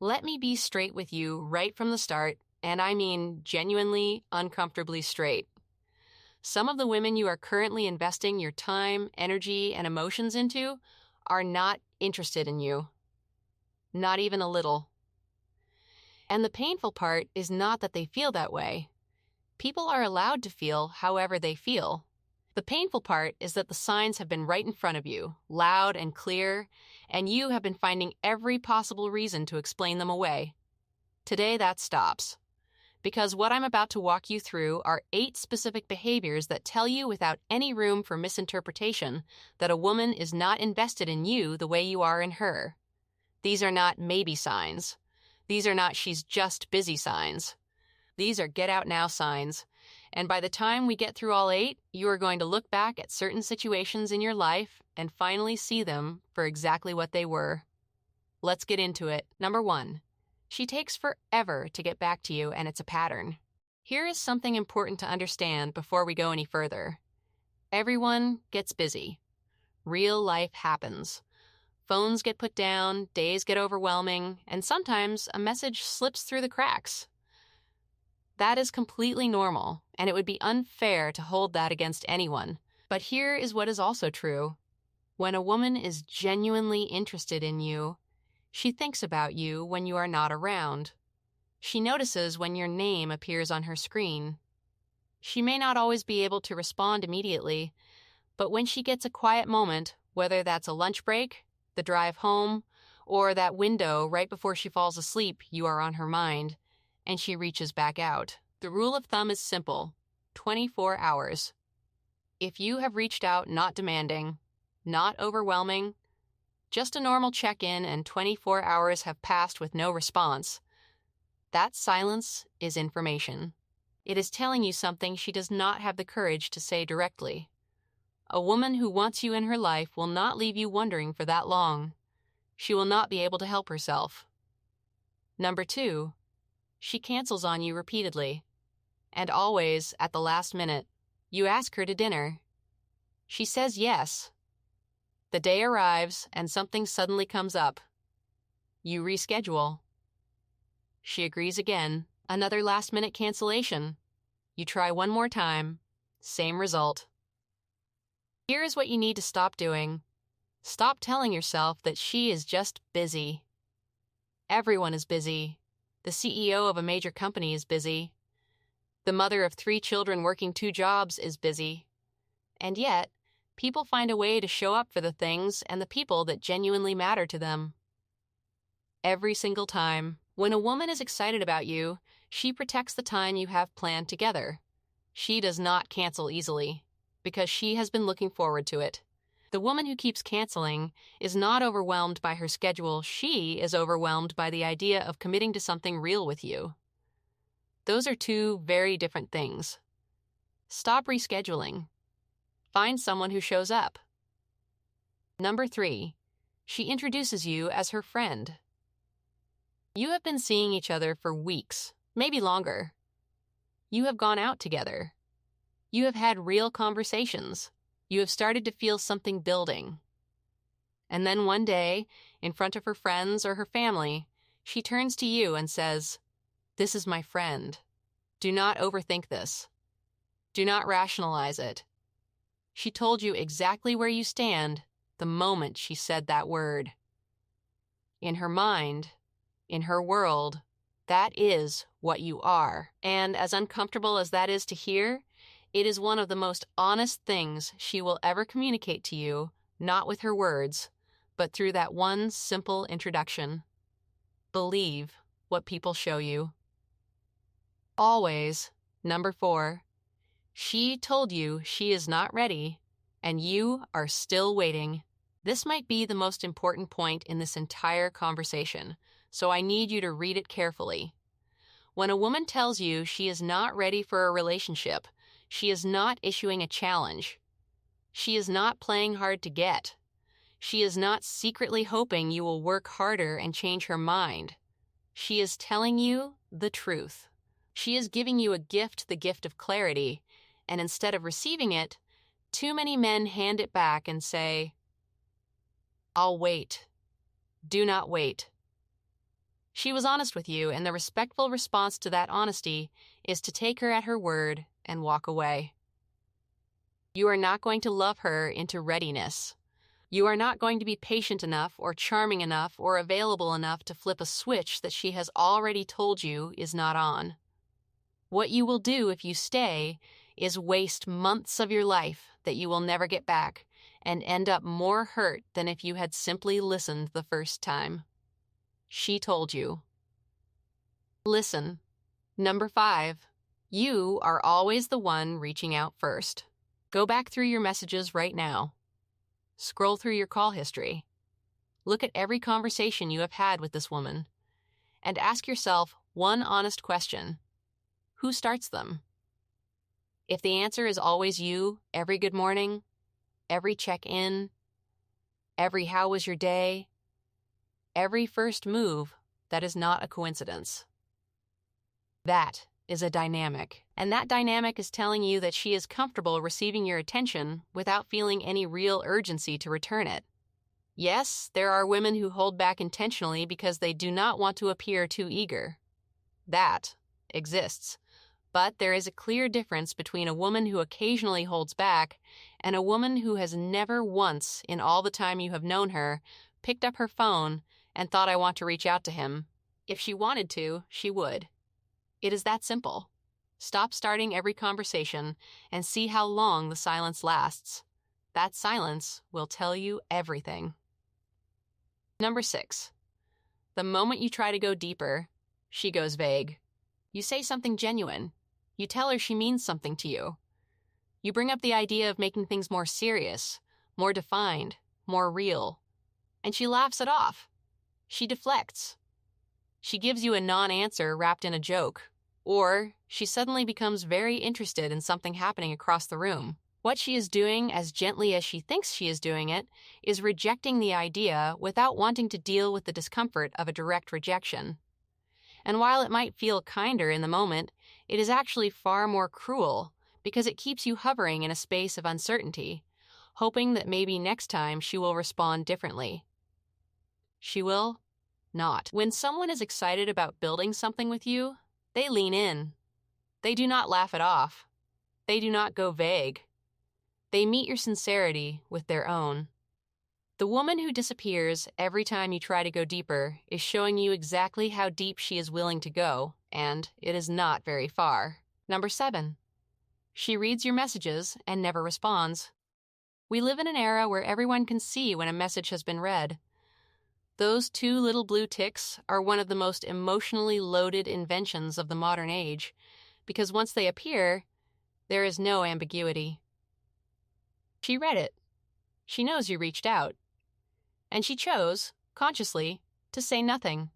Let me be straight with you right from the start, and I mean genuinely, uncomfortably straight. Some of the women you are currently investing your time, energy, and emotions into are not interested in you. Not even a little. And the painful part is not that they feel that way. People are allowed to feel however they feel. The painful part is that the signs have been right in front of you, loud and clear, and you have been finding every possible reason to explain them away. Today that stops. Because what I'm about to walk you through are 8 specific behaviors that tell you without any room for misinterpretation that a woman is not invested in you the way you are in her. These are not maybe signs. These are not she's just busy signs. These are get out now signs. And by the time we get through all 8, you are going to look back at certain situations in your life and finally see them for exactly what they were. Let's get into it. Number 1. She takes forever to get back to you, and it's a pattern. Here is something important to understand before we go any further. Everyone gets busy. Real life happens. Phones get put down, days get overwhelming, and sometimes a message slips through the cracks. That is completely normal, and it would be unfair to hold that against anyone. But here is what is also true. When a woman is genuinely interested in you, she thinks about you when you are not around. She notices when your name appears on her screen. She may not always be able to respond immediately, but when she gets a quiet moment, whether that's a lunch break, the drive home, or that window right before she falls asleep, you are on her mind, and she reaches back out. The rule of thumb is simple: 24 hours. If you have reached out not demanding, not overwhelming, just a normal check-in and 24 hours have passed with no response, that silence is information. It is telling you something she does not have the courage to say directly. A woman who wants you in her life will not leave you wondering for that long. She will not be able to help herself. Number 2, she cancels on you repeatedly. And always, at the last minute, you ask her to dinner. She says yes. The day arrives and something suddenly comes up. You reschedule. She agrees again. Another last-minute cancellation. You try one more time. Same result. Here is what you need to stop doing. Stop telling yourself that she is just busy. Everyone is busy. The CEO of a major company is busy. The mother of 3 children working 2 jobs is busy. And yet, people find a way to show up for the things and the people that genuinely matter to them. Every single time. When a woman is excited about you, she protects the time you have planned together. She does not cancel easily, because she has been looking forward to it. The woman who keeps canceling is not overwhelmed by her schedule. She is overwhelmed by the idea of committing to something real with you. Those are 2 very different things. Stop rescheduling. Find someone who shows up. Number 3, she introduces you as her friend. You have been seeing each other for weeks, maybe longer. You have gone out together. You have had real conversations. You have started to feel something building. And then one day, in front of her friends or her family, she turns to you and says, "This is my friend. Do not overthink this. Do not rationalize it." She told you exactly where you stand the moment she said that word. In her mind, in her world, that is what you are. And as uncomfortable as that is to hear, it is one of the most honest things she will ever communicate to you, not with her words, but through that one simple introduction. Believe what people show you. Always. Number 4, she told you she is not ready, and you are still waiting. This might be the most important point in this entire conversation, so I need you to read it carefully. When a woman tells you she is not ready for a relationship, she is not issuing a challenge. She is not playing hard to get. She is not secretly hoping you will work harder and change her mind. She is telling you the truth. She is giving you a gift, the gift of clarity, and instead of receiving it, too many men hand it back and say, "I'll wait. Do not wait." She was honest with you, and the respectful response to that honesty is to take her at her word and walk away. You are not going to love her into readiness. You are not going to be patient enough or charming enough or available enough to flip a switch that she has already told you is not on. What you will do if you stay is waste months of your life that you will never get back and end up more hurt than if you had simply listened the first time. She told you. Listen. Number 5. You are always the one reaching out first. Go back through your messages right now. Scroll through your call history. Look at every conversation you have had with this woman. And ask yourself one honest question. Who starts them? If the answer is always you, every good morning, every check-in, every how was your day, every first move, that is not a coincidence. That is a dynamic, and that dynamic is telling you that she is comfortable receiving your attention without feeling any real urgency to return it. Yes, there are women who hold back intentionally because they do not want to appear too eager. That exists. But there is a clear difference between a woman who occasionally holds back and a woman who has never once, in all the time you have known her, picked up her phone and thought, I want to reach out to him. If she wanted to, she would. It is that simple. Stop starting every conversation and see how long the silence lasts. That silence will tell you everything. Number 6. The moment you try to go deeper, she goes vague. You say something genuine. You tell her she means something to you. You bring up the idea of making things more serious, more defined, more real. And she laughs it off. She deflects. She gives you a non-answer wrapped in a joke. Or she suddenly becomes very interested in something happening across the room. What she is doing, as gently as she thinks she is doing it, is rejecting the idea without wanting to deal with the discomfort of a direct rejection. And while it might feel kinder in the moment, it is actually far more cruel because it keeps you hovering in a space of uncertainty, hoping that maybe next time she will respond differently. She will not. When someone is excited about building something with you, they lean in. They do not laugh it off. They do not go vague. They meet your sincerity with their own. The woman who disappears every time you try to go deeper is showing you exactly how deep she is willing to go, and it is not very far. Number 7. She reads your messages and never responds. We live in an era where everyone can see when a message has been read. Those 2 little blue ticks are one of the most emotionally loaded inventions of the modern age, because once they appear, there is no ambiguity. She read it. She knows you reached out. And she chose, consciously, to say nothing.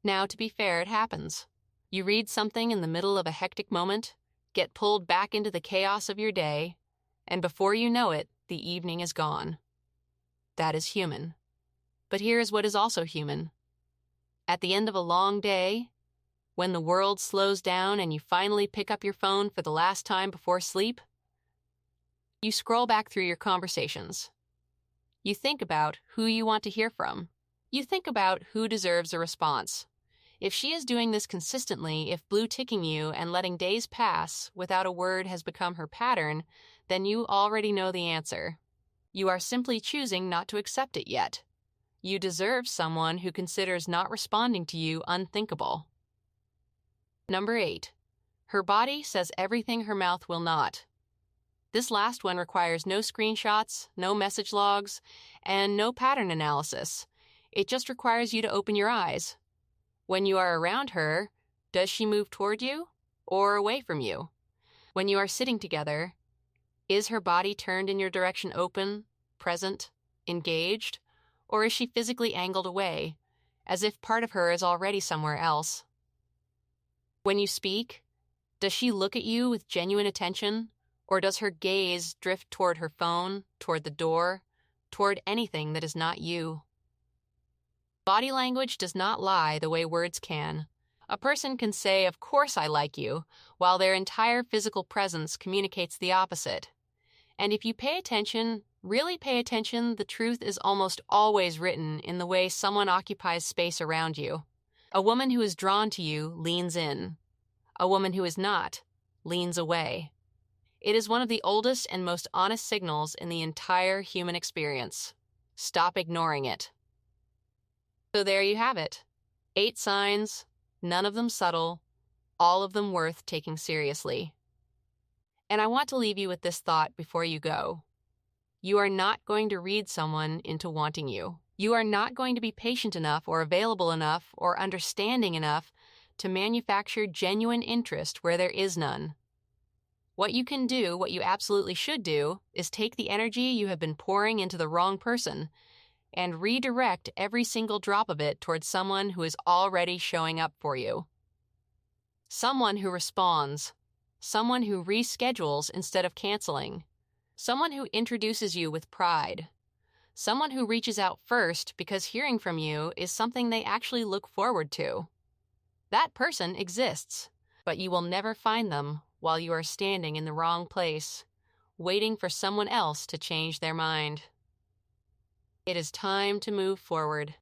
Now, to be fair, it happens. You read something in the middle of a hectic moment, get pulled back into the chaos of your day, and before you know it, the evening is gone. That is human. But here is what is also human. At the end of a long day, when the world slows down and you finally pick up your phone for the last time before sleep, you scroll back through your conversations. You think about who you want to hear from. You think about who deserves a response. If she is doing this consistently, if blue ticking you and letting days pass without a word has become her pattern, then you already know the answer. You are simply choosing not to accept it yet. You deserve someone who considers not responding to you unthinkable. Number 8. Her body says everything her mouth will not. This last one requires no screenshots, no message logs, and no pattern analysis. It just requires you to open your eyes. When you are around her, does she move toward you or away from you? When you are sitting together, is her body turned in your direction open, present, engaged, or is she physically angled away, as if part of her is already somewhere else? When you speak, does she look at you with genuine attention? Or does her gaze drift toward her phone, toward the door, toward anything that is not you? Body language does not lie the way words can. A person can say, "Of course I like you," while their entire physical presence communicates the opposite. And if you pay attention, really pay attention, the truth is almost always written in the way someone occupies space around you. A woman who is drawn to you leans in. A woman who is not leans away. It is one of the oldest and most honest signals in the entire human experience. Stop ignoring it. So there you have it. 8 signs, none of them subtle, all of them worth taking seriously. And I want to leave you with this thought before you go. You are not going to read someone into wanting you. You are not going to be patient enough or available enough or understanding enough to manufacture genuine interest where there is none. What you can do, what you absolutely should do, is take the energy you have been pouring into the wrong person and redirect every single drop of it towards someone who is already showing up for you. Someone who responds. Someone who reschedules instead of canceling. Someone who introduces you with pride. Someone who reaches out first because hearing from you is something they actually look forward to. That person exists, but you will never find them while you are standing in the wrong place, waiting for someone else to change their mind. It is time to move forward.